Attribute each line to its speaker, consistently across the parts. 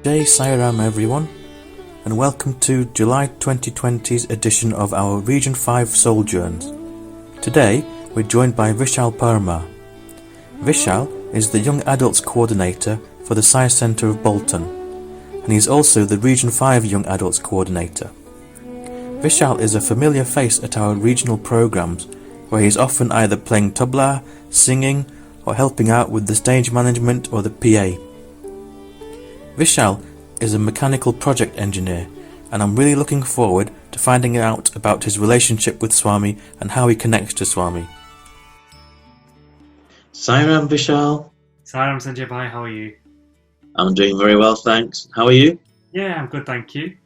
Speaker 1: Good day, Sai Ram everyone, and welcome to July 2020's edition of our Region 5 Souljourns. Today, we're joined by Vishaal Parmar. Vishal is the Young Adults Coordinator for the Sai Centre of Bolton, and he's also the Region 5 Young Adults Coordinator. Vishal is a familiar face at our regional programmes, where he's often either playing tabla, singing, or helping out with the stage management or the PA. Vishal is a mechanical project engineer, and I'm really looking forward to finding out about his relationship with Swami and how he connects to Swami.
Speaker 2: Sai Ram, Vishal.
Speaker 3: Sai Ram, Sanjay bhai, how are you?
Speaker 2: I'm doing very well, thanks. How are you?
Speaker 3: Yeah, I'm good, thank you.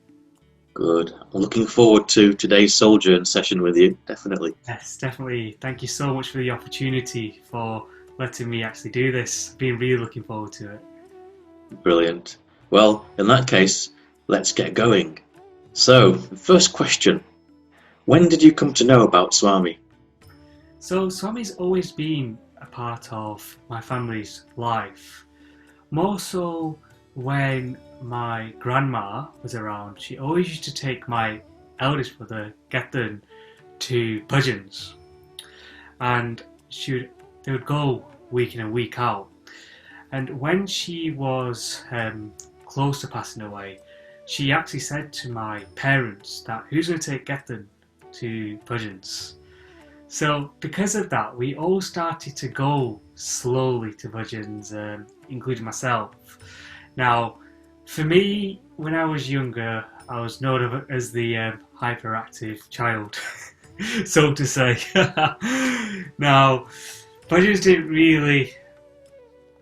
Speaker 2: Good. I'm looking forward to today's Souljourn session with you, definitely.
Speaker 3: Yes, definitely. Thank you so much for the opportunity, for letting me actually do this. I've been really looking forward to it.
Speaker 2: Brilliant. Well, in that case, let's get going. So, first question. When did you come to know about Swami?
Speaker 3: So, Swami's always been a part of my family's life. More so when my grandma was around. She always used to take my eldest brother, Govind, to bhajans. And they would go week in and week out. And when she was close to passing away, she actually said to my parents that who's going to take Govind to bhajans. So because of that, we all started to go slowly to bhajans, including myself. Now, for me, when I was younger, I was known as the hyperactive child, so to say. Now, bhajans didn't really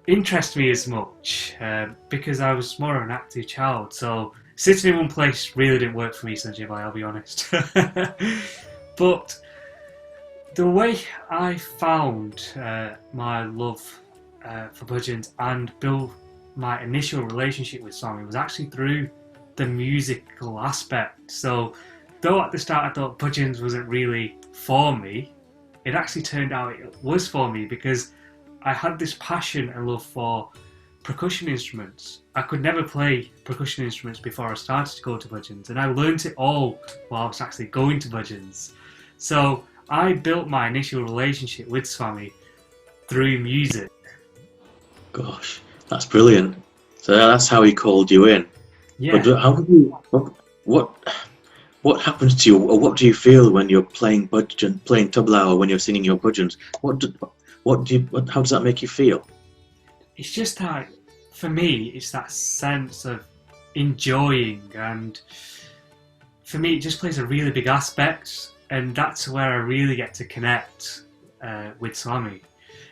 Speaker 3: interest me as much because I was more of an active child. So sitting in one place really didn't work for me, Sanjay bhai, I'll be honest. But the way I found my love for bhajans and built my initial relationship with Swami was actually through the musical aspect. So though at the start I thought bhajans wasn't really for me, it actually turned out it was for me, because I had this passion and love for percussion instruments. I could never play percussion instruments before I started to go to bhajans, and I learnt it all while I was actually going to bhajans. So I built my initial relationship with Swami through music.
Speaker 2: Gosh, that's brilliant. So that's how he called you in.
Speaker 3: Yeah.
Speaker 2: But how did you, what happens to you, or what do you feel when you're playing tabla, or when you're singing your bhajans? How does that make you feel?
Speaker 3: It's just that, for me, it's that sense of enjoying, and for me it just plays a really big aspect, and that's where I really get to connect with Swami.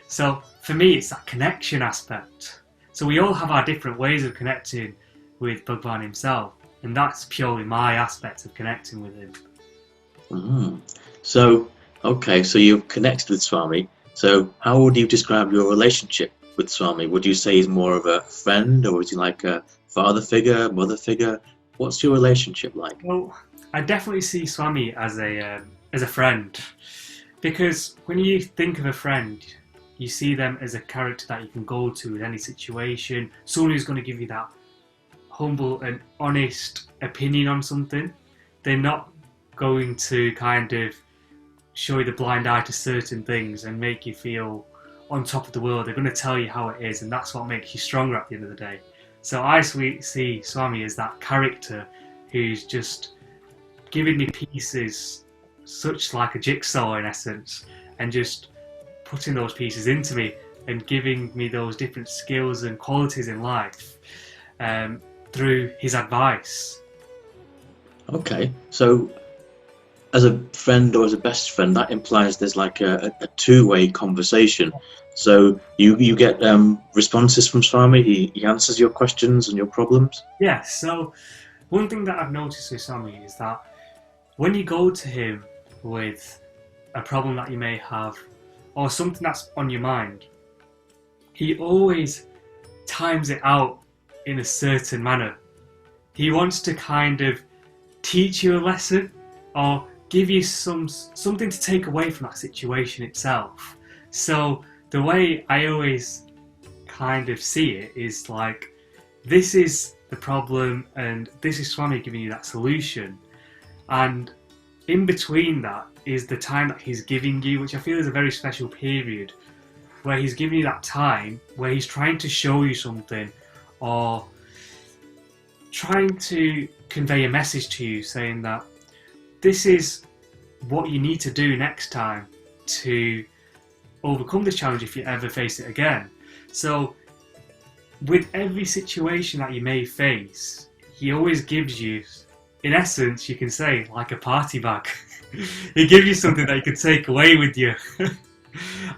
Speaker 3: So for me it's that connection aspect. So we all have our different ways of connecting with Bhagwan himself, and that's purely my aspect of connecting with him.
Speaker 2: So, okay, so you've connected with Swami. So how would you describe your relationship with Swami? Would you say he's more of a friend, or is he like a father figure, mother figure? What's your relationship like?
Speaker 3: Well, I definitely see Swami as a friend, because when you think of a friend, you see them as a character that you can go to in any situation, someone who's going to give you that humble and honest opinion on something. They're not going to kind of show you the blind eye to certain things and make you feel on top of the world. They're going to tell you how it is, and that's what makes you stronger at the end of the day. So I see Swami as that character who's just giving me pieces, such like a jigsaw in essence, and just putting those pieces into me and giving me those different skills and qualities in life through his advice.
Speaker 2: Okay, so as a friend or as a best friend, that implies there's like a two-way conversation. So you get responses from Swami. He answers your questions and your problems.
Speaker 3: Yeah. So one thing that I've noticed with Swami is that when you go to him with a problem that you may have, or something that's on your mind, he always times it out in a certain manner. He wants to kind of teach you a lesson, or give you something to take away from that situation itself. So the way I always kind of see it is like, this is the problem, and this is Swami giving you that solution. And in between that is the time that he's giving you, which I feel is a very special period, where he's giving you that time where he's trying to show you something, or trying to convey a message to you, saying that this is what you need to do next time to overcome this challenge if you ever face it again. So with every situation that you may face, he always gives you, in essence, you can say, like a party bag. He gives you something that you can take away with you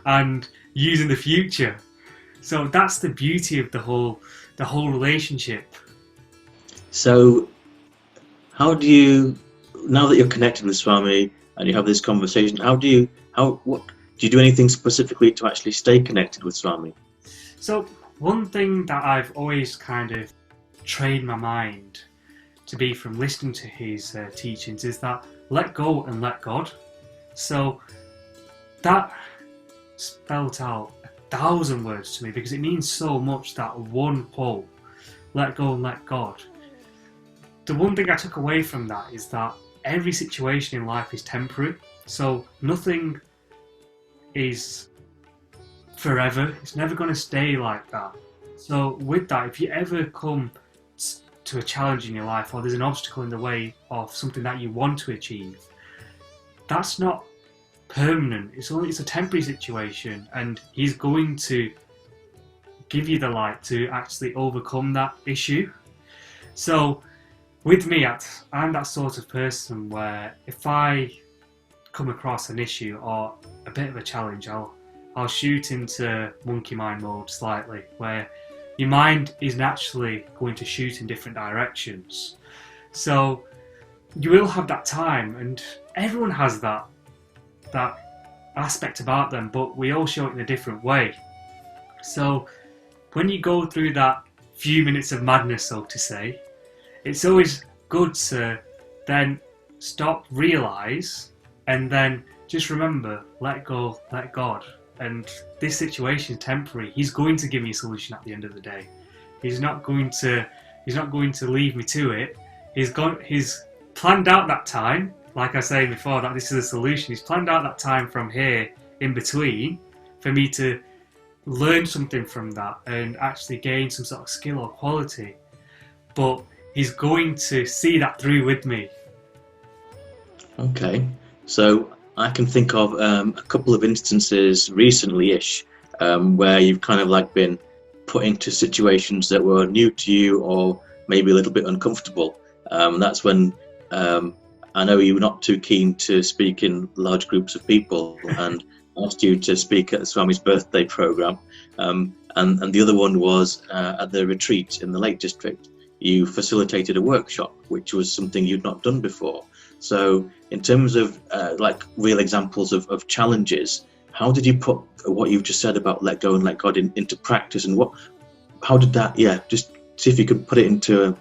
Speaker 3: and use in the future. So that's the beauty of the whole relationship.
Speaker 2: So how do you, now that you're connected with Swami and you have this conversation, what do you do anything specifically to actually stay connected with Swami?
Speaker 3: So one thing that I've always kind of trained my mind to be from listening to his teachings is that let go and let God. So that spelt out 1,000 words to me, because it means so much, that one quote, let go and let God. The one thing I took away from that is that every situation in life is temporary, so nothing is forever. It's never going to stay like that. So with that, if you ever come to a challenge in your life, or there's an obstacle in the way of something that you want to achieve, that's not permanent. It's a temporary situation, and he's going to give you the light to actually overcome that issue. So with me, I'm that sort of person where if I come across an issue or a bit of a challenge, I'll shoot into monkey mind mode slightly, where your mind is naturally going to shoot in different directions. So you will have that time, and everyone has that aspect about them, but we all show it in a different way. So when you go through that few minutes of madness, so to say, it's always good to then stop, realise, and then just remember, let go, let God. And this situation is temporary. He's going to give me a solution at the end of the day. He's not going to leave me to it. He's planned out that time, like I said before, that this is a solution. He's planned out that time from here in between for me to learn something from that and actually gain some sort of skill or quality. But he's going to see that through with me.
Speaker 2: Okay, so I can think of a couple of instances recently-ish where you've kind of like been put into situations that were new to you or maybe a little bit uncomfortable. That's when I know you were not too keen to speak in large groups of people and asked you to speak at Swami's birthday program. And the other one was at the retreat in the Lake District. You facilitated a workshop, which was something you'd not done before. So in terms of like real examples of challenges, how did you put what you've just said about let go and let God into practice, and how did that, just see if you could put it into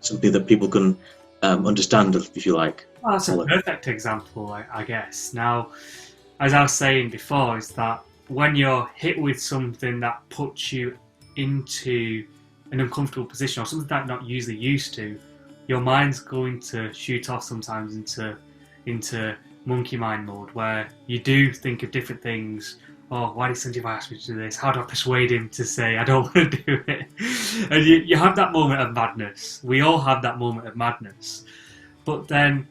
Speaker 2: something that people can understand, if you like.
Speaker 3: Well, that's a perfect example, I guess. Now, as I was saying before, is that when you're hit with something that puts you into an uncomfortable position or something that you're not usually used to, your mind's going to shoot off sometimes into monkey mind mode, where you do think of different things. Oh, why did Sanjeev ask me to do this? How do I persuade him to say I don't want to do it? And you have that moment of madness. We all have that moment of madness. But then,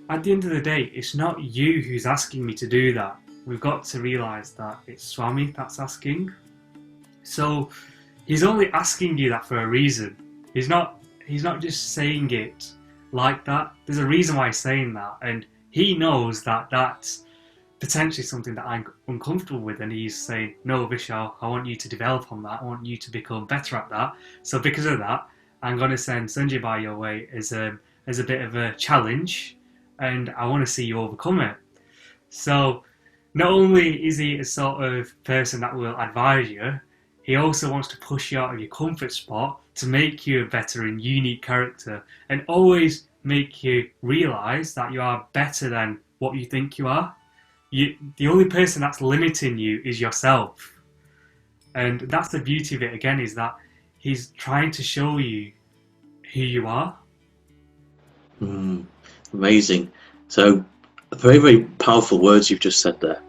Speaker 3: at the end of the day, it's not you who's asking me to do that. We've got to realise that it's Swami that's asking. So he's only asking you that for a reason. He's not just saying it like that. There's a reason why he's saying that, and he knows that that's potentially something that I'm uncomfortable with, and he's saying, no, Vishal, I want you to develop on that. I want you to become better at that. So because of that, I'm going to send Sanjay by your way as a bit of a challenge, and I want to see you overcome it. So not only is he a sort of person that will advise you, he also wants to push you out of your comfort spot to make you a better and unique character, and always make you realise that you are better than what you think you are. The only person that's limiting you is yourself. And that's the beauty of it again, is that he's trying to show you who you are.
Speaker 2: Amazing. So, very, very powerful words you've just said there.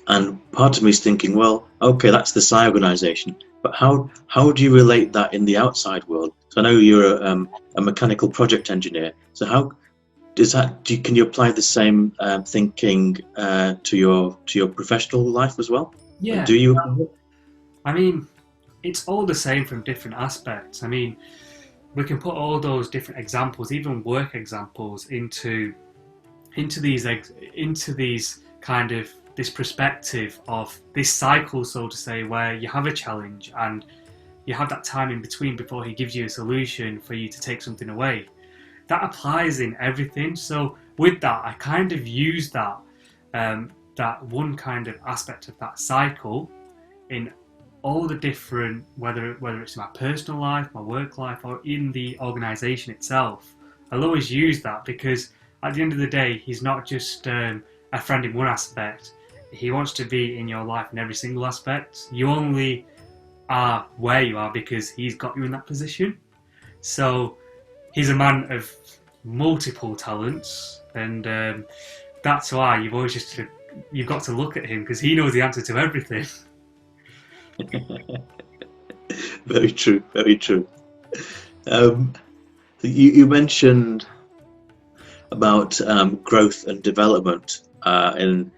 Speaker 2: And part of me is thinking, well, okay, that's the Sai organization, but how do you relate that in the outside world? So I know you're a mechanical project engineer. So how does that? Can you apply the same thinking to your professional life as well?
Speaker 3: Yeah.
Speaker 2: Do you?
Speaker 3: I mean, it's all the same from different aspects. I mean, we can put all those different examples, even work examples, into these kind of this perspective of this cycle, so to say, where you have a challenge and you have that time in between before he gives you a solution for you to take something away. That applies in everything. So with that, I kind of use that that one kind of aspect of that cycle in all the different, whether it's my personal life, my work life, or in the organisation itself. I'll always use that because at the end of the day, he's not just a friend in one aspect. He wants to be in your life in every single aspect. You only are where you are because he's got you in that position. So he's a man of multiple talents, and that's why you've got to look at him because he knows the answer to everything.
Speaker 2: Very true, very true. You mentioned about growth and development and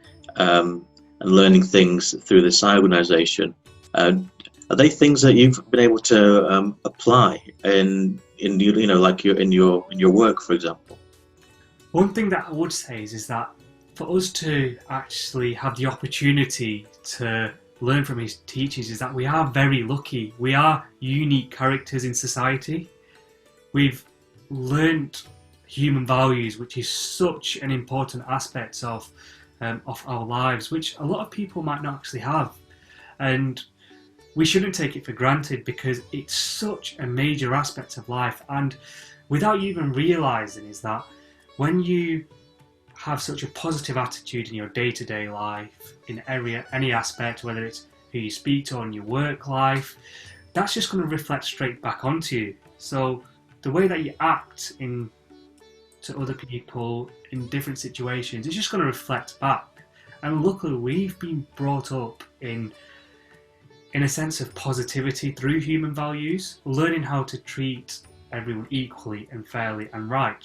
Speaker 2: learning things through the Sai organization. Are they things that you've been able to apply in your work, for example?
Speaker 3: One thing that I would say is that for us to actually have the opportunity to learn from his teachings is that we are very lucky. We are unique characters in society. We've learnt human values, which is such an important aspect of our lives, which a lot of people might not actually have, and we shouldn't take it for granted because it's such a major aspect of life. And without you even realising is that when you have such a positive attitude in your day-to-day life, in any aspect, whether it's who you speak to on your work life, that's just going to reflect straight back onto you. So the way that you act to other people in different situations, it's just going to reflect back. And luckily we've been brought up in a sense of positivity through human values, learning how to treat everyone equally and fairly and right.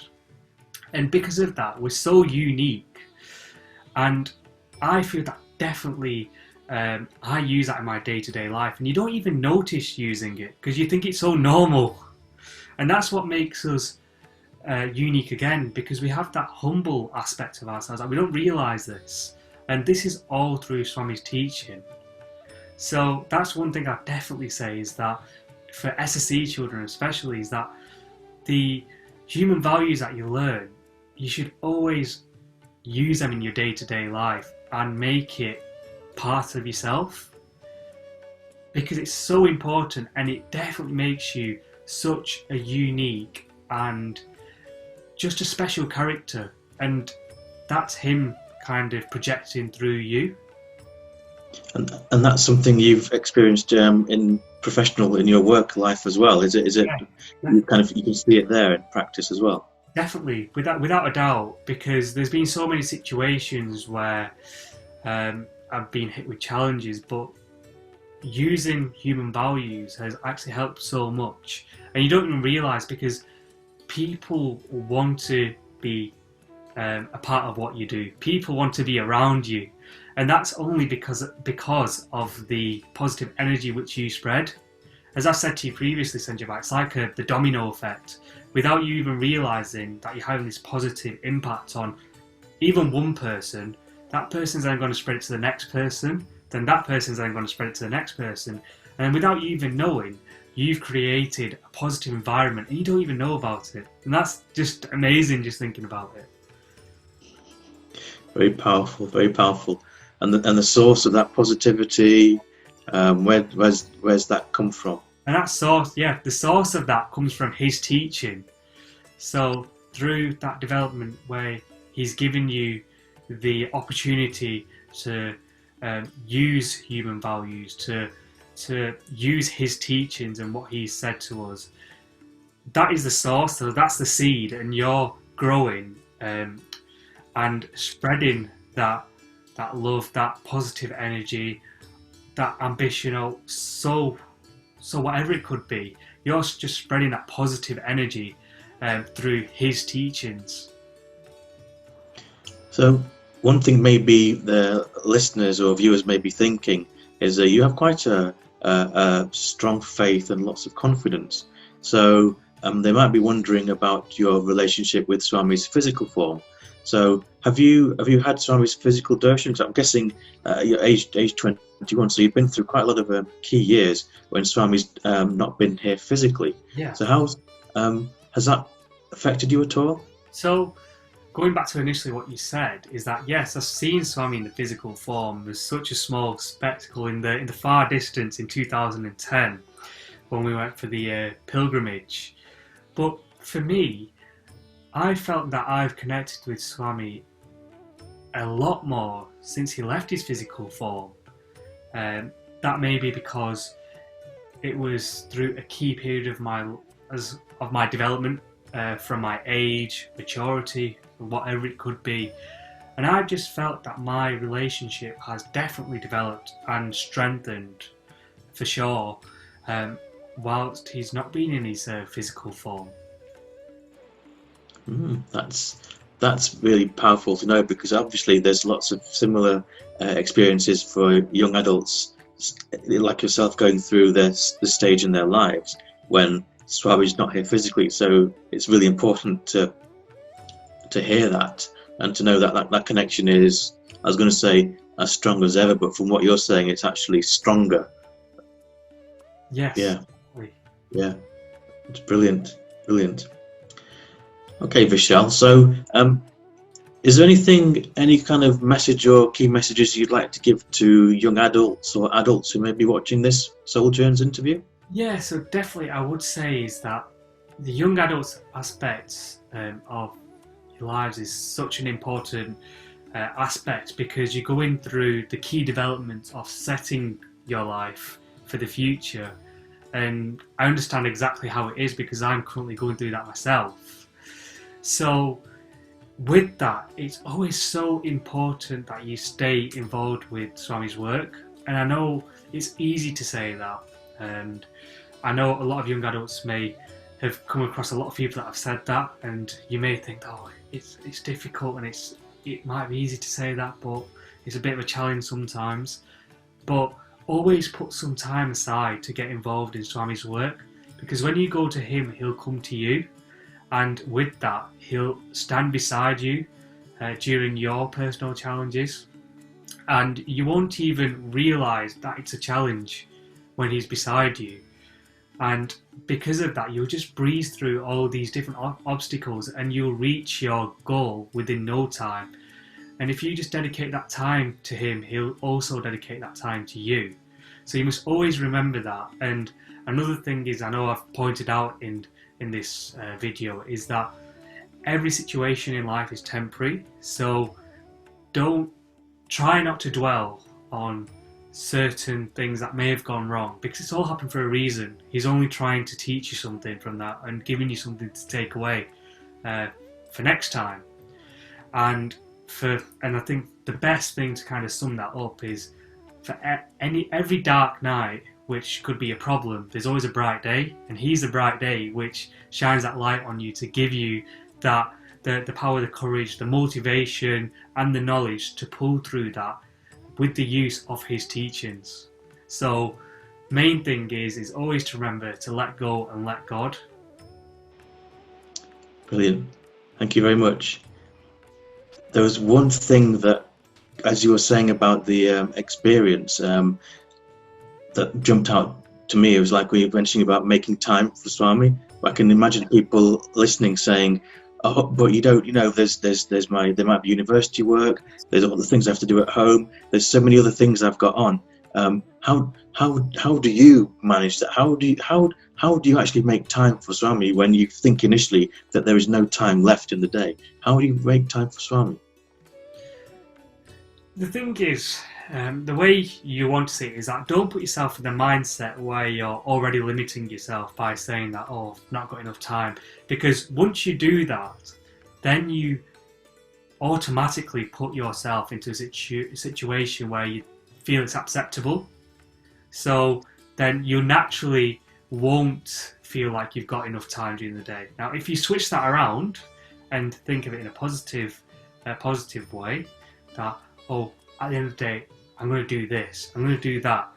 Speaker 3: And because of that, we're so unique. And I feel that definitely I use that in my day-to-day life, and you don't even notice using it because you think it's so normal. And that's what makes us unique again, because we have that humble aspect of ourselves. Like, we don't realise this. And this is all through Swami's teaching. So that's one thing I definitely say is that for SSE children especially, is that the human values that you learn, you should always use them in your day-to-day life and make it part of yourself, because it's so important, and it definitely makes you such a unique and just a special character, and that's him kind of projecting through you.
Speaker 2: And that's something you've experienced in your work life as well. Is it?
Speaker 3: Yeah.
Speaker 2: You can see it there in practice as well.
Speaker 3: Definitely, without a doubt, because there's been so many situations where I've been hit with challenges, but using human values has actually helped so much, and you don't even realise, because people want to be a part of what you do. People want to be around you, and that's only because of the positive energy which you spread. As I said to you previously, Sanjay, it's like the domino effect. Without you even realising that you're having this positive impact on even one person, that person's then going to spread it to the next person, then that person's then going to spread it to the next person, and without you even knowing, you've created a positive environment and you don't even know about it. And that's just amazing, just thinking about it.
Speaker 2: Very powerful, very powerful. And the source of that positivity, where's that come from?
Speaker 3: And that source, the source of that comes from his teaching. So through that development where he's given you the opportunity to use human values, to use his teachings and what he said to us, that is the source, so that's the seed, and you're growing and spreading that love, that positive energy, that ambition, or so whatever it could be. You're just spreading that positive energy through his teachings.
Speaker 2: So one thing maybe the listeners or viewers may be thinking is that you have quite a strong faith and lots of confidence. So they might be wondering about your relationship with Swami's physical form. So have you had Swami's physical darshan? Because I'm guessing you're age 21, so you've been through quite a lot of key years when Swami's not been here physically.
Speaker 3: Yeah.
Speaker 2: So has that affected you at all?
Speaker 3: So going back to initially what you said, is that yes, I've seen Swami in the physical form. There's such a small spectacle in the far distance in 2010 when we went for the pilgrimage. But for me, I felt that I've connected with Swami a lot more since he left his physical form. That may be because it was through a key period of my development, from my age, maturity, whatever it could be. And I've just felt that my relationship has definitely developed and strengthened, for sure, whilst he's not been in his physical form.
Speaker 2: That's really powerful to know, because obviously there's lots of similar experiences for young adults like yourself going through this stage in their lives when Swami's not here physically. So it's really important to hear that and to know that connection is, I was going to say, as strong as ever, but from what you're saying, it's actually stronger.
Speaker 3: Yes.
Speaker 2: Yeah. It's brilliant. Okay, Vishal. So, is there any kind of message or key messages you'd like to give to young adults or adults who may be watching this Souljourn's interview?
Speaker 3: Yeah, so definitely I would say is that the young adults aspects of your lives is such an important aspect, because you're going through the key development of setting your life for the future. And I understand exactly how it is, because I'm currently going through that myself. So with that, it's always so important that you stay involved with Swami's work. And I know it's easy to say that, and I know a lot of young adults may have come across a lot of people that have said that, and you may think, oh, it's difficult and it might be easy to say that, but it's a bit of a challenge sometimes. But always put some time aside to get involved in Swami's work, because when you go to him, he'll come to you, and with that, he'll stand beside you during your personal challenges, and you won't even realise that it's a challenge when he's beside you. And because of that, you'll just breeze through all these different obstacles and you'll reach your goal within no time. And if you just dedicate that time to him, he'll also dedicate that time to you. So you must always remember that. And another thing is, I know I've pointed out in this video, is that every situation in life is temporary. So don't try not to dwell on certain things that may have gone wrong, because it's all happened for a reason. He's only trying to teach you something from that and giving you something to take away for next time. And I think the best thing to kind of sum that up is, for every dark night, which could be a problem, there's always a bright day, and he's the bright day which shines that light on you to give you that the power, the courage, the motivation and the knowledge to pull through that with the use of his teachings. So main thing is always to remember to let go and let God.
Speaker 2: Brilliant. Thank you very much. There was one thing that, as you were saying about the experience, that jumped out to me. It was like we were mentioning about making time for Swami. I can imagine people listening saying, oh, but you don't, there might be university work, there's all the things I have to do at home, there's so many other things I've got on. How do you manage that? How do you actually make time for Swami when you think initially that there is no time left in the day? How do you make time for Swami?
Speaker 3: The thing is, the way you want to see it is that don't put yourself in the mindset where you're already limiting yourself by saying that, oh, I've not got enough time. Because once you do that, then you automatically put yourself into a situation where you feel it's acceptable. So then you naturally won't feel like you've got enough time during the day. Now, if you switch that around and think of it in a positive way, that, oh, at the end of the day, I'm going to do this, I'm going to do that.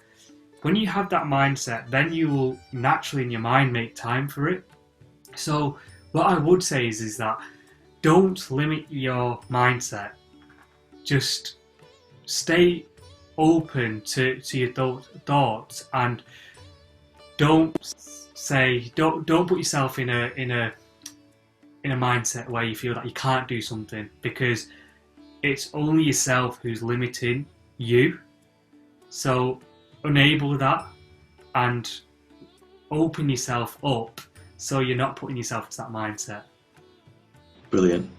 Speaker 3: When you have that mindset, then you will naturally in your mind make time for it. So what I would say is that don't limit your mindset. Just stay open to your thoughts, and don't put yourself in a mindset where you feel that you can't do something, because it's only yourself who's limiting you. So enable that and open yourself up so you're not putting yourself into that mindset.
Speaker 2: Brilliant,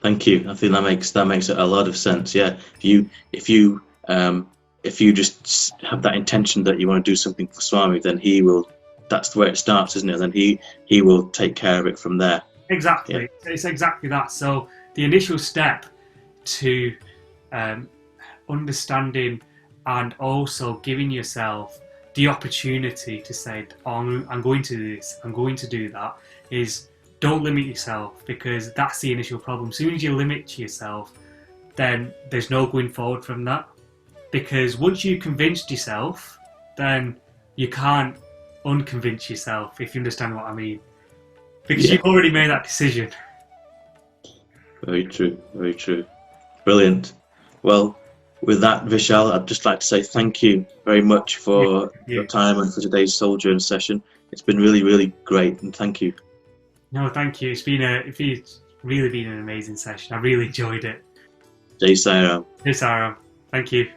Speaker 2: thank you. I think that makes a lot of sense. Yeah, if you just have that intention that you want to do something for Swami, then he will. That's where it starts, isn't it? Then he will take care of it from there.
Speaker 3: Exactly, yeah. It's exactly that. So the initial step to understanding and also giving yourself the opportunity to say, oh, I'm going to do this, I'm going to do that, is don't limit yourself, because that's the initial problem. As soon as you limit yourself, then there's no going forward from that. Because once you've convinced yourself, then you can't unconvince yourself, if you understand what I mean. Because you've already made that decision.
Speaker 2: Very true, very true. Brilliant. Well, with that, Vishal, I'd just like to say thank you very much for your time and for today's Souljourn session. It's been really, really great, and thank you.
Speaker 3: No, thank you. It's really been an amazing session. I really enjoyed it.
Speaker 2: Jai Sai Ram.
Speaker 3: Jai Sai Ram. Thank you.